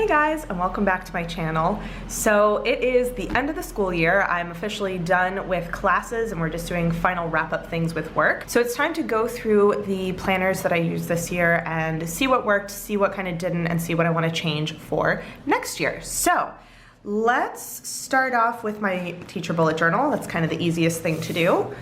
Hey guys, and welcome back to my channel. So it is the end of the school year. I'm officially done with classes and we're just doing final wrap-up things with work. So it's time to go through the planners that I used this year and see what worked, see what kind of didn't, and see what I want to change for next year. So let's start off with my teacher bullet journal. That's kind of the easiest thing to do.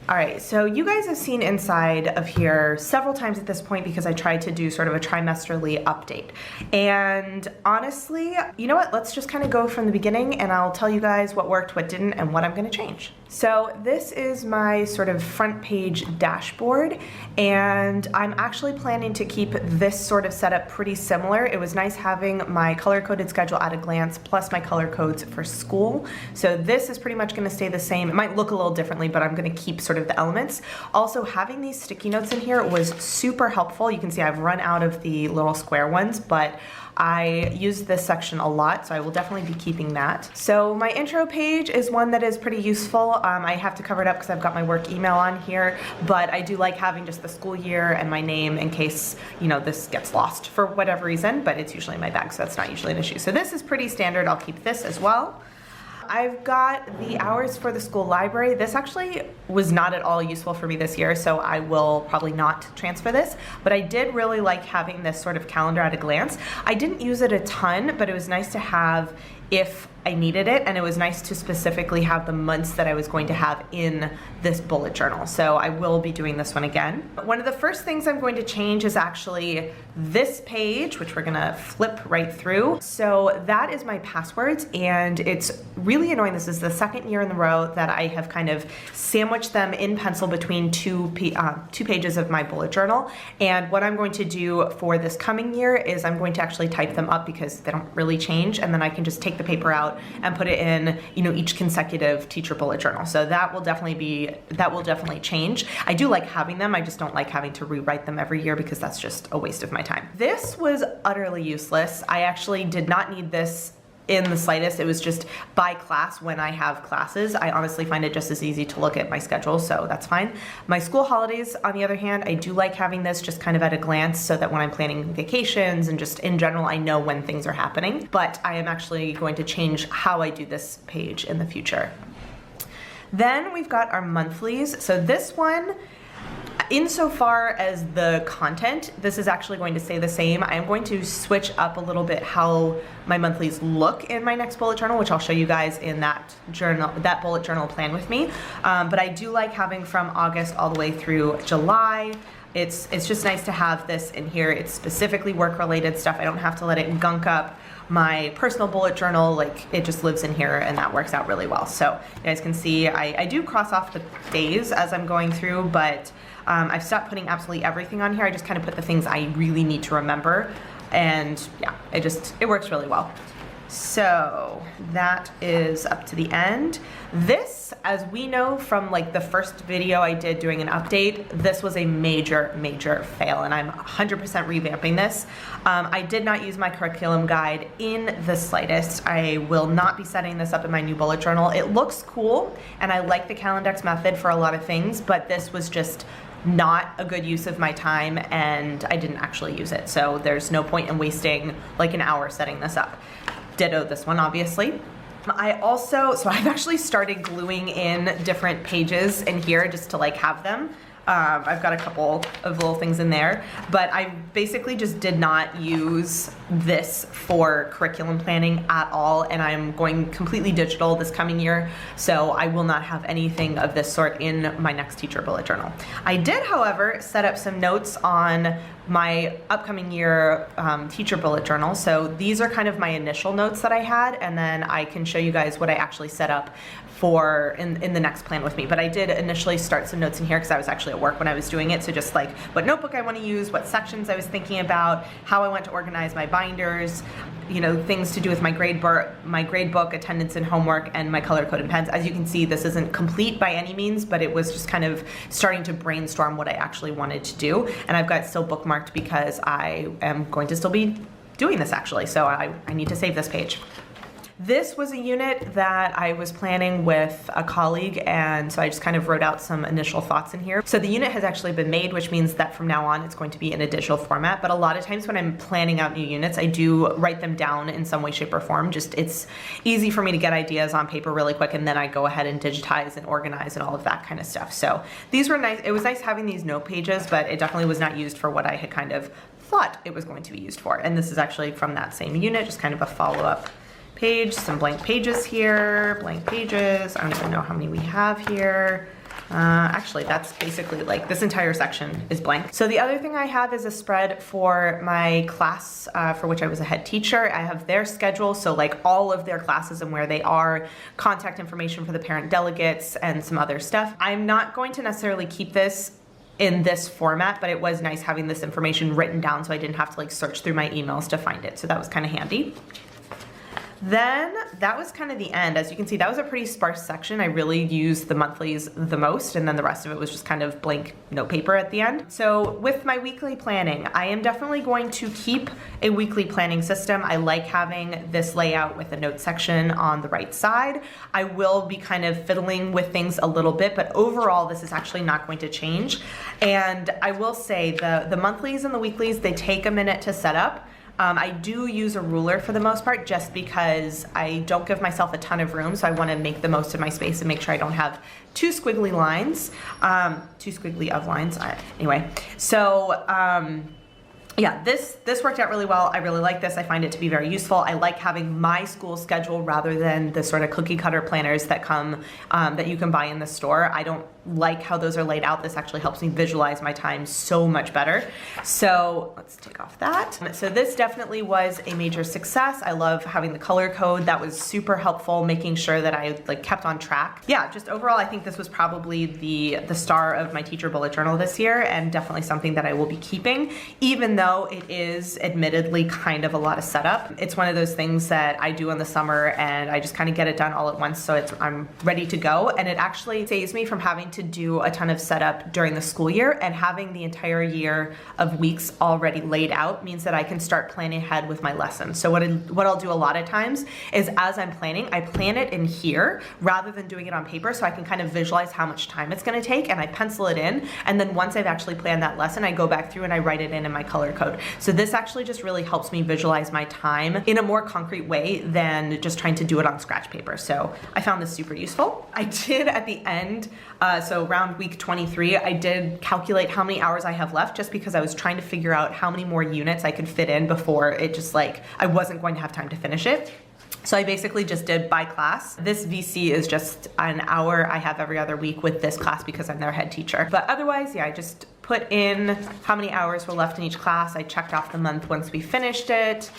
All right, so you guys have seen inside of here several times at this point because I tried to do sort of a trimesterly update. And honestly, you know what? Let's just kind of go from the beginning and I'll tell you guys what worked, what didn't, and what I'm gonna change. So this is my sort of front page dashboard, and I'm actually planning to keep this sort of setup pretty similar. It was nice having my color-coded schedule at a glance plus my color codes for school. So this is pretty much gonna stay the same. It might look a little differently, but I'm gonna keep sort of the elements. Also, having these sticky notes in here was super helpful. You can see I've run out of the little square ones, but I use this section a lot, so I will definitely be keeping that. So my intro page is one that is pretty useful. I have to cover it up because I've got my work email on here, but I do like having just the school year and my name in case, you know, this gets lost for whatever reason, but it's usually in my bag, so that's not usually an issue. So this is pretty standard. I'll keep this as well. I've got the hours for the school library. This actually was not at all useful for me this year, so I will probably not transfer this, but I did really like having this sort of calendar at a glance. I didn't use it a ton, but it was nice to have if I needed it, and it was nice to specifically have the months that I was going to have in this bullet journal. So I will be doing this one again. One of the first things I'm going to change is actually this page, which we're gonna flip right through. So that is my passwords, and it's really annoying. This is the second year in a row that I have kind of sandwiched them in pencil between two pages of my bullet journal. And what I'm going to do for this coming year is I'm going to actually type them up because they don't really change, and then I can just take the paper out and put it in, you know, each consecutive teacher bullet journal. So that will definitely change. I do like having them. I just don't like having to rewrite them every year because that's just a waste of my time. This was utterly useless. I actually did not need this in the slightest. It was just by class when I have classes. I honestly find it just as easy to look at my schedule, so that's fine. My school holidays, on the other hand, I do like having this just kind of at a glance so that when I'm planning vacations and just in general, I know when things are happening. But I am actually going to change how I do this page in the future. Then we've got our monthlies. So this one, insofar as the content, this is actually going to stay the same. I am going to switch up a little bit how my monthlies look in my next bullet journal, which I'll show you guys in that journal, that bullet journal plan with me. But I do like having from August all the way through July. It's just nice to have this in here. It's specifically work-related stuff. I don't have to let it gunk up my personal bullet journal. Like, it just lives in here, and that works out really well. So you guys can see I do cross off the days as I'm going through, but I've stopped putting absolutely everything on here. I just kind of put the things I really need to remember, and yeah, it works really well. So that is up to the end. This, as we know from like the first video I did doing an update, this was a major fail, and I'm 100% revamping this. I did not use my curriculum guide in the slightest. I will not be setting this up in my new bullet journal. It looks cool, and I like the CALENDEX method for a lot of things, but this was just not a good use of my time, and I didn't actually use it. So there's no point in wasting like an hour setting this up. Ditto this one, obviously. I've actually started gluing in different pages in here just to like have them. I've got a couple of little things in there, but I basically just did not use this for curriculum planning at all, and I'm going completely digital this coming year, so I will not have anything of this sort in my next teacher bullet journal. I did, however, set up some notes on my upcoming year teacher bullet journal. So these are kind of my initial notes that I had, and then I can show you guys what I actually set up for in the next plan with me. But I did initially start some notes in here because I was actually at work when I was doing it. So just like what notebook I want to use, what sections I was thinking about, how I want to organize my binders, you know, things to do with my gradebook, attendance and homework, and my color-coded pens. As you can see, this isn't complete by any means, but it was just kind of starting to brainstorm what I actually wanted to do. And I've got it still bookmarked because I am going to still be doing this actually, so I need to save this page. This was a unit that I was planning with a colleague, and so I just kind of wrote out some initial thoughts in here. So the unit has actually been made, which means that from now on it's going to be in a digital format, but a lot of times when I'm planning out new units, I do write them down in some way, shape, or form. Just it's easy for me to get ideas on paper really quick, and then I go ahead and digitize and organize and all of that kind of stuff. So these were nice. It was nice having these note pages, but it definitely was not used for what I had kind of thought it was going to be used for. And this is actually from that same unit, just kind of a follow-up page, some blank pages here, blank pages. I don't even know how many we have here. Actually, that's basically like this entire section is blank. So the other thing I have is a spread for my class for which I was a head teacher. I have their schedule, so like all of their classes and where they are, contact information for the parent delegates, and some other stuff. I'm not going to necessarily keep this in this format, but it was nice having this information written down so I didn't have to like search through my emails to find it. So that was kind of handy. Then that was kind of the end. As you can see, that was a pretty sparse section. I really used the monthlies the most, and then the rest of it was just kind of blank note paper at the end. So with my weekly planning, I am definitely going to keep a weekly planning system. I like having this layout with a note section on the right side. I will be kind of fiddling with things a little bit, but overall this is actually not going to change. And I will say the monthlies and the weeklies, they take a minute to set up. I do use a ruler for the most part just because I don't give myself a ton of room, so I want to make the most of my space and make sure I don't have too squiggly lines, too squiggly of lines. Anyway, so yeah, this worked out really well. I really like this. I find it to be very useful. I like having my school schedule rather than the sort of cookie cutter planners that come that you can buy in the store. I don't like how those are laid out. This actually helps me visualize my time so much better. So let's take off that. So this definitely was a major success. I love having the color code. That was super helpful, making sure that I like kept on track. Yeah, just overall, I think this was probably the star of my teacher bullet journal this year, and definitely something that I will be keeping, even though it is admittedly kind of a lot of setup. It's one of those things that I do in the summer and I just kind of get it done all at once, so I'm ready to go, and it actually saves me from having to do a ton of setup during the school year, and having the entire year of weeks already laid out means that I can start planning ahead with my lessons. So what I'll do a lot of times is as I'm planning, I plan it in here rather than doing it on paper, so I can kind of visualize how much time it's going to take, and I pencil it in, and then once I've actually planned that lesson, I go back through and I write it in my color code. So this actually just really helps me visualize my time in a more concrete way than just trying to do it on scratch paper. So I found this super useful. I did at the end, so around week 23, I did calculate how many hours I have left, just because I was trying to figure out how many more units I could fit in before it just like, I wasn't going to have time to finish it. So I basically just did by class. This VC is just an hour I have every other week with this class because I'm their head teacher. But otherwise, yeah, I just put in how many hours were left in each class. I checked off the month once we finished it.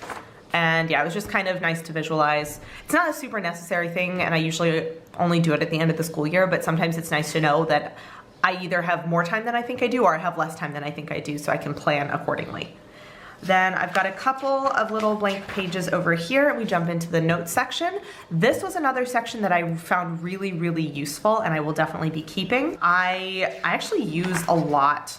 And yeah, it was just kind of nice to visualize. It's not a super necessary thing, and I usually only do it at the end of the school year, but sometimes it's nice to know that I either have more time than I think I do, or I have less time than I think I do, so I can plan accordingly. Then I've got a couple of little blank pages over here, and we jump into the notes section. This was another section that I found really, really useful, and I will definitely be keeping. I actually use a lot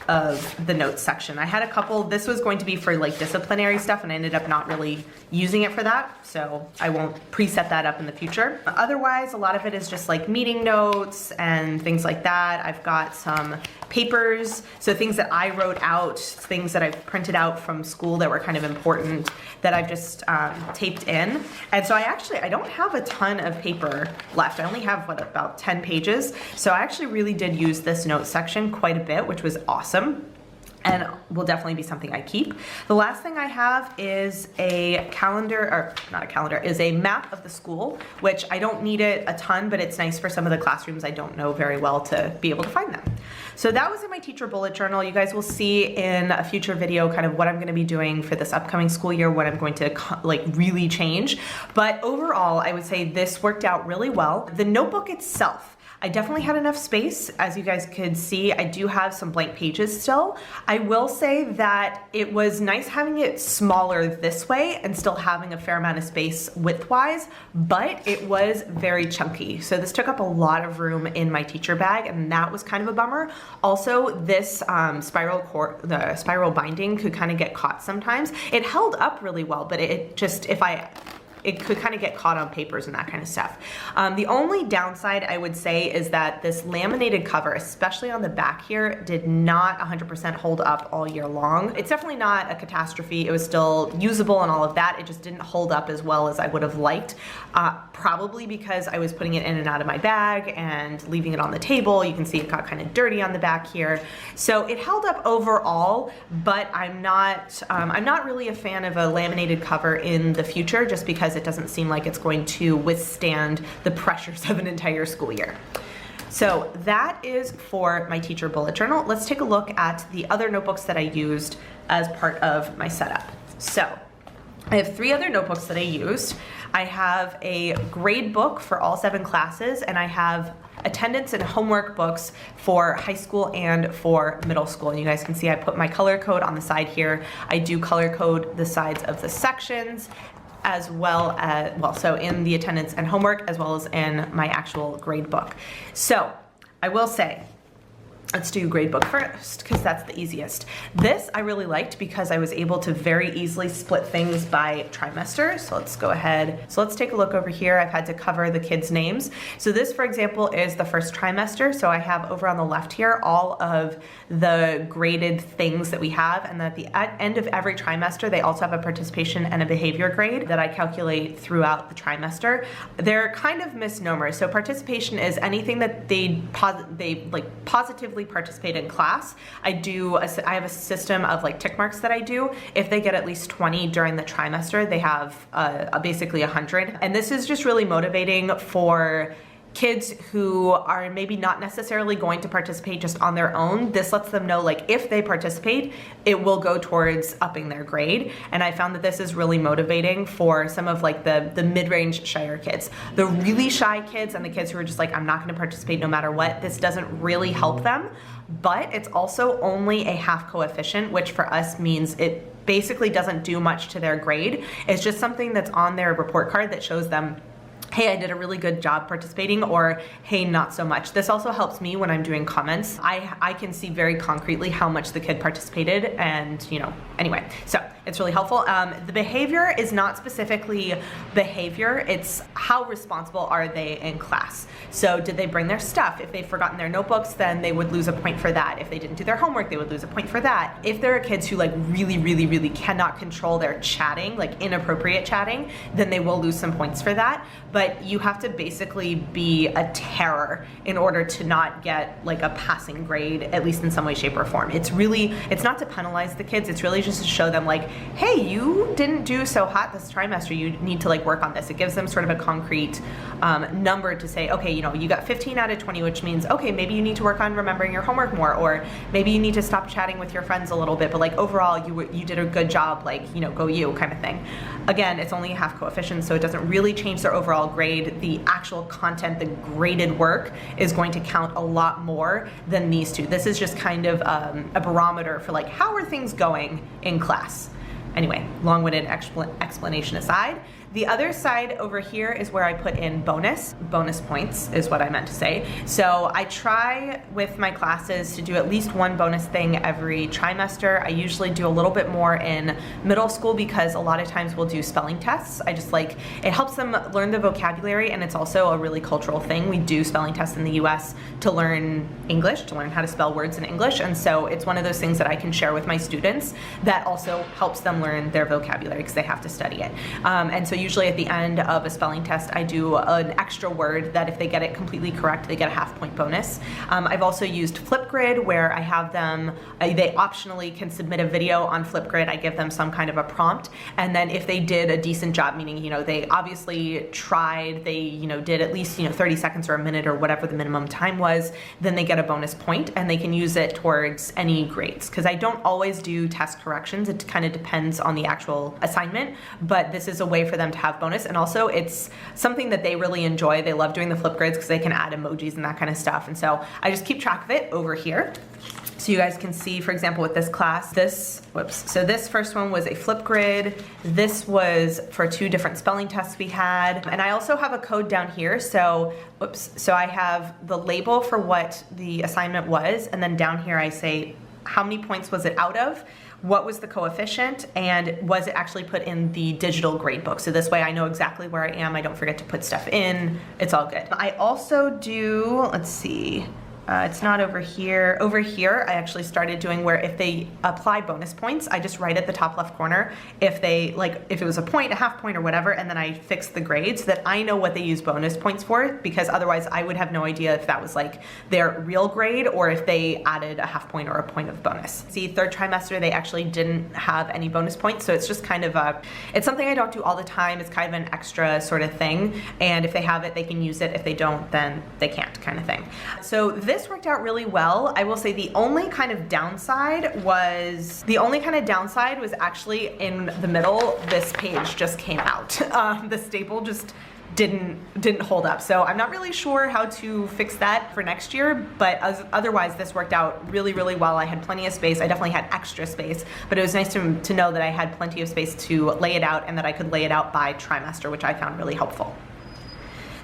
of the notes section. I had a couple, this was going to be for like disciplinary stuff, and I ended up not really using it for that, so I won't preset that up in the future. Otherwise, a lot of it is just like meeting notes and things like that. I've got some papers, so things that I wrote out, things that I've printed out from school that were kind of important that I've just taped in. And so I don't have a ton of paper left. I only have, what, about 10 pages. So I actually really did use this notes section quite a bit, which was awesome, and will definitely be something I keep. The last thing I have is a calendar, or not a calendar, is a map of the school, which I don't need it a ton, but it's nice for some of the classrooms I don't know very well to be able to find them. So that was in my teacher bullet journal. You guys will see in a future video kind of what I'm going to be doing for this upcoming school year, what I'm going to like really change. But overall, I would say this worked out really well. The notebook itself, I definitely had enough space. As you guys could see, I do have some blank pages still. I will say that it was nice having it smaller this way and still having a fair amount of space width-wise, but it was very chunky. So this took up a lot of room in my teacher bag, and that was kind of a bummer. Also, this the spiral binding could kind of get caught sometimes. It held up really well, but it just, if I it could kind of get caught on papers and that kind of stuff. The only downside I would say is that this laminated cover, especially on the back here, did not 100% hold up all year long. It's definitely not a catastrophe. It was still usable and all of that. It just didn't hold up as well as I would have liked. Probably because I was putting it in and out of my bag and leaving it on the table. You can see it got kind of dirty on the back here. So it held up overall, but I'm not really a fan of a laminated cover in the future, just because it doesn't seem like it's going to withstand the pressures of an entire school year. So that is for my teacher bullet journal. Let's take a look at the other notebooks that I used as part of my setup. So I have 3 other notebooks that I used. I have a grade book for all 7 classes, and I have attendance and homework books for high school and for middle school. And you guys can see I put my color code on the side here. I do color code the sides of the sections, as well as, so in the attendance and homework, as well as in my actual grade book. So I will say, let's do gradebook first, because that's the easiest. This I really liked because I was able to very easily split things by trimester. So let's go ahead. So let's take a look over here. I've had to cover the kids' names. So this, for example, is the first trimester. So I have over on the left here all of the graded things that we have. And at the end of every trimester, they also have a participation and a behavior grade that I calculate throughout the trimester. They're kind of misnomers. So participation is anything that they like positively participate in class. I have a system of like tick marks that I do. If they get at least 20 during the trimester, they have basically 100. And this is just really motivating for kids who are maybe not necessarily going to participate just on their own. This lets them know, like, if they participate, it will go towards upping their grade. And I found that this is really motivating for some of like the mid-range shyer kids. The really shy kids and the kids who are just like, I'm not going to participate no matter what, this doesn't really help them. But it's also only a half coefficient, which for us means it basically doesn't do much to their grade. It's just something that's on their report card that shows them, hey, I did a really good job participating, or hey, not so much. This also helps me when I'm doing comments. I can see very concretely how much the kid participated, and anyway, so it's really helpful. The behavior is not specifically behavior, it's how responsible are they in class. So did they bring their stuff? If they've forgotten their notebooks, then they would lose a point for that. If they didn't do their homework, they would lose a point for that. If there are kids who like really cannot control their chatting, like inappropriate chatting, then they will lose some points for that. But you have to basically be a terror in order to not get like a passing grade, at least in some way, shape, or form. It's not to penalize the kids, it's really just to show them like, hey, you didn't do so hot this trimester, you need to like work on this. It gives them sort of a concrete number to say, okay, you got 15 out of 20, which means, okay, maybe you need to work on remembering your homework more, or maybe you need to stop chatting with your friends a little bit, but like overall you did a good job, like, go you kind of thing. Again, it's only a half coefficient, so it doesn't really change their overall grade. The actual content, the graded work, is going to count a lot more than these two. This is just kind of a barometer for like, how are things going in class? Anyway, long-winded explanation aside. The other side over here is where I put in bonus points is what I meant to say. So I try with my classes to do at least one bonus thing every trimester. I usually do a little bit more in middle school because a lot of times we'll do spelling tests. I just like, it helps them learn the vocabulary, and it's also a really cultural thing. We do spelling tests in the US to learn English, to learn how to spell words in English, and so it's one of those things that I can share with my students that also helps them learn their vocabulary because they have to study it. And so usually at the end of a spelling test, I do an extra word that if they get it completely correct, they get a half-point bonus. I've also used Flipgrid, where I have them, they optionally can submit a video on Flipgrid. I give them some kind of a prompt, and then if they did a decent job, meaning, they obviously tried, they, did at least, 30 seconds or a minute or whatever the minimum time was, then they get a bonus point, and they can use it towards any grades. Because I don't always do test corrections. It kind of depends on the actual assignment, but this is a way for them to have bonus, and also it's something that they really enjoy. They love doing the flip grids because they can add emojis and that kind of stuff, and so I just keep track of it over here. So you guys can see, for example, with this class, so this first one was a flip grid. This was for 2 different spelling tests we had. And I also have a code down here. So I have the label for what the assignment was, and then down here I say how many points was it out of, what was the coefficient, and was it actually put in the digital gradebook. So this way I know exactly where I am. I don't forget to put stuff in. It's all good. I also do, let's see, it's not over here. Over here, I actually started doing where if they apply bonus points, I just write at the top left corner if they, like, if it was a point, a half point, or whatever, and then I fix the grade so that I know what they use bonus points for, because otherwise I would have no idea if that was like their real grade or if they added a half point or a point of bonus. See, third trimester, they actually didn't have any bonus points, so it's just kind of it's something I don't do all the time. It's kind of an extra sort of thing, and if they have it, they can use it. If they don't, then they can't, kind of thing. So this worked out really well. I will say the only kind of downside was actually in the middle. This page just came out. The staple just didn't hold up. So I'm not really sure how to fix that for next year, but otherwise this worked out really, really well. I had plenty of space. I definitely had extra space, but it was nice to know that I had plenty of space to lay it out and that I could lay it out by trimester, which I found really helpful.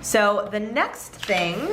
So the next thing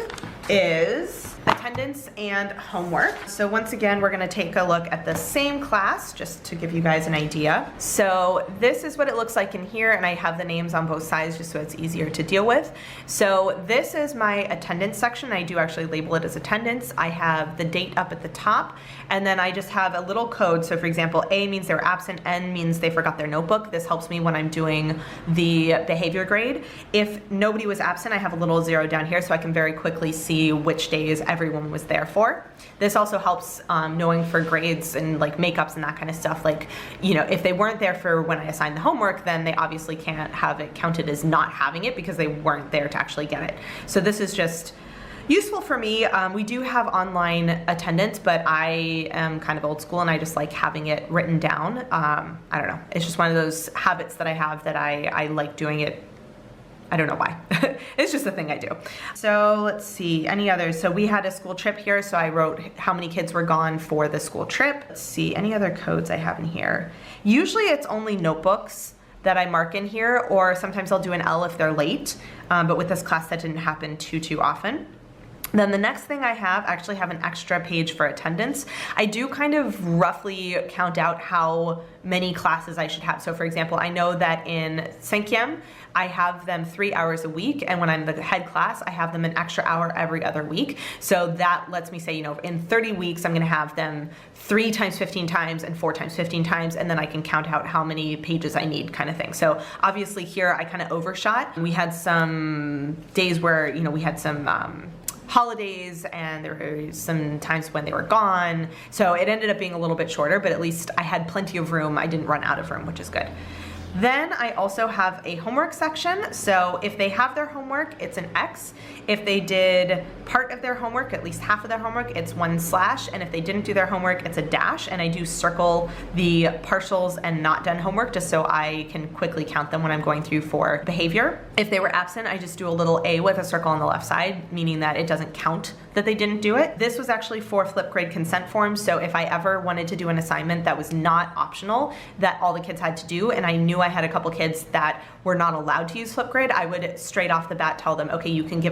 is attendance and homework. So once again, we're gonna take a look at the same class just to give you guys an idea. So this is what it looks like in here, and I have the names on both sides just so it's easier to deal with. So this is my attendance section. I do actually label it as attendance. I have the date up at the top, and then I just have a little code. So for example, A means they were absent, N means they forgot their notebook. This helps me when I'm doing the behavior grade. If nobody was absent, I have a little 0 down here so I can very quickly see which days everyone was there for. This also helps knowing for grades and like makeups and that kind of stuff. Like, you know, if they weren't there for when I assigned the homework, then they obviously can't have it counted as not having it because they weren't there to actually get it. So this is just useful for me. We do have online attendance, but I am kind of old school and I just like having it written down. I don't know. It's just one of those habits that I have that I like doing it. I don't know why. It's just a thing I do. So let's see, any others? So we had a school trip here, so I wrote how many kids were gone for the school trip. Let's see, any other codes I have in here? Usually it's only notebooks that I mark in here, or sometimes I'll do an L if they're late, but with this class that didn't happen too often. Then the next thing I actually have an extra page for attendance. I do kind of roughly count out how many classes I should have. So for example, I know that in 5e, I have them 3 hours a week, and when I'm the head class, I have them an extra hour every other week. So that lets me say, you know, in 30 weeks, I'm gonna have them 3 times 15 times and 4 times 15 times, and then I can count out how many pages I need, kind of thing. So obviously here I kind of overshot. We had some days where, you know, we had some holidays and there were some times when they were gone. So it ended up being a little bit shorter, but at least I had plenty of room. I didn't run out of room, which is good. Then I also have a homework section. So if they have their homework, it's an X. If they did part of their homework, at least half of their homework, it's 1/. And if they didn't do their homework, it's a dash. And I do circle the partials and not done homework just so I can quickly count them when I'm going through for behavior. If they were absent, I just do a little A with a circle on the left side, meaning that it doesn't count that they didn't do it. This was actually for flip grade consent forms. So if I ever wanted to do an assignment that was not optional, that all the kids had to do, and I knew I had a couple kids that were not allowed to use Flipgrid, I would straight off the bat tell them, okay, you can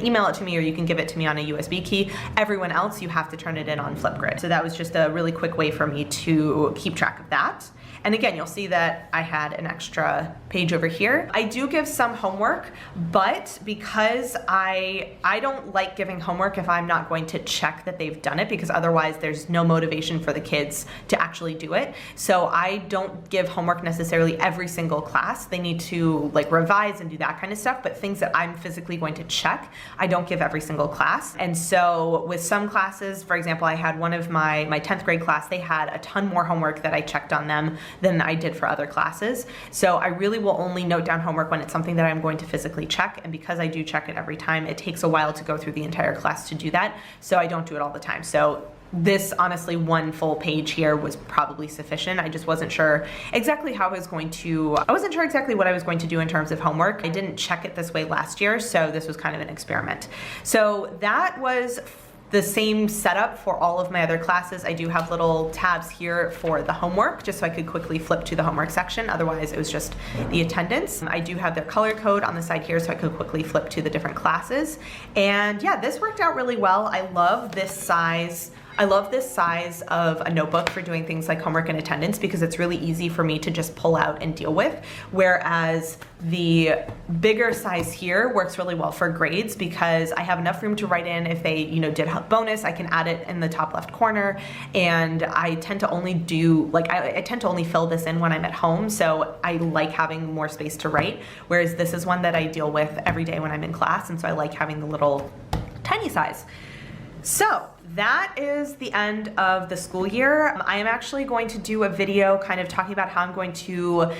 email it to me or you can give it to me on a USB key. Everyone else, you have to turn it in on Flipgrid. So that was just a really quick way for me to keep track of that. And again, you'll see that I had an extra page over here. I do give some homework, but because I don't like giving homework if I'm not going to check that they've done it, because otherwise there's no motivation for the kids to actually do it. So I don't give homework necessarily every single class. They need to like revise and do that kind of stuff, but things that I'm physically going to check, I don't give every single class. And so with some classes, for example, I had one of my 10th grade class, they had a ton more homework that I checked on them than I did for other classes. So I really will only note down homework when it's something that I'm going to physically check. And because I do check it every time, it takes a while to go through the entire class to do that. So I don't do it all the time. So this, honestly, one full page here was probably sufficient. I just wasn't sure exactly how I wasn't sure exactly what I was going to do in terms of homework. I didn't check it this way last year, so this was kind of an experiment. So that was the same setup for all of my other classes. I do have little tabs here for the homework, just so I could quickly flip to the homework section. Otherwise, it was just the attendance. I do have their color code on the side here, so I could quickly flip to the different classes. And yeah, this worked out really well. I love this size I love this size of a notebook for doing things like homework and attendance because it's really easy for me to just pull out and deal with, whereas the bigger size here works really well for grades because I have enough room to write in. If they, did a bonus, I can add it in the top left corner, and I tend to only do, I tend to only fill this in when I'm at home, so I like having more space to write, whereas this is one that I deal with every day when I'm in class, and so I like having the little tiny size. So that is the end of the school year. I am actually going to do a video kind of talking about how I'm going to,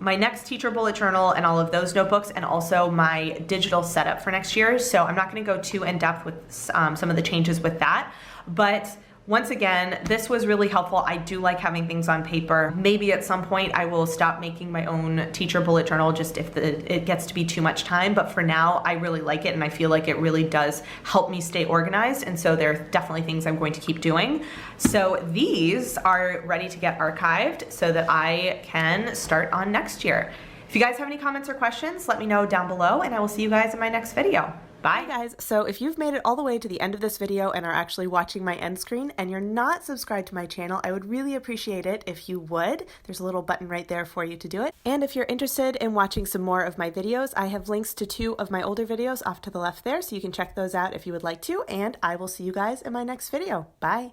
my next teacher bullet journal and all of those notebooks, and also my digital setup for next year. So I'm not going to go too in depth with some of the changes with that, but once again, this was really helpful. I do like having things on paper. Maybe at some point I will stop making my own teacher bullet journal just if it gets to be too much time. But for now, I really like it, and I feel like it really does help me stay organized. And so there are definitely things I'm going to keep doing. So these are ready to get archived so that I can start on next year. If you guys have any comments or questions, let me know down below, and I will see you guys in my next video. Bye guys. So if you've made it all the way to the end of this video and are actually watching my end screen and you're not subscribed to my channel, I would really appreciate it if you would. There's a little button right there for you to do it. And if you're interested in watching some more of my videos, I have links to 2 of my older videos off to the left there, so you can check those out if you would like to, and I will see you guys in my next video. Bye.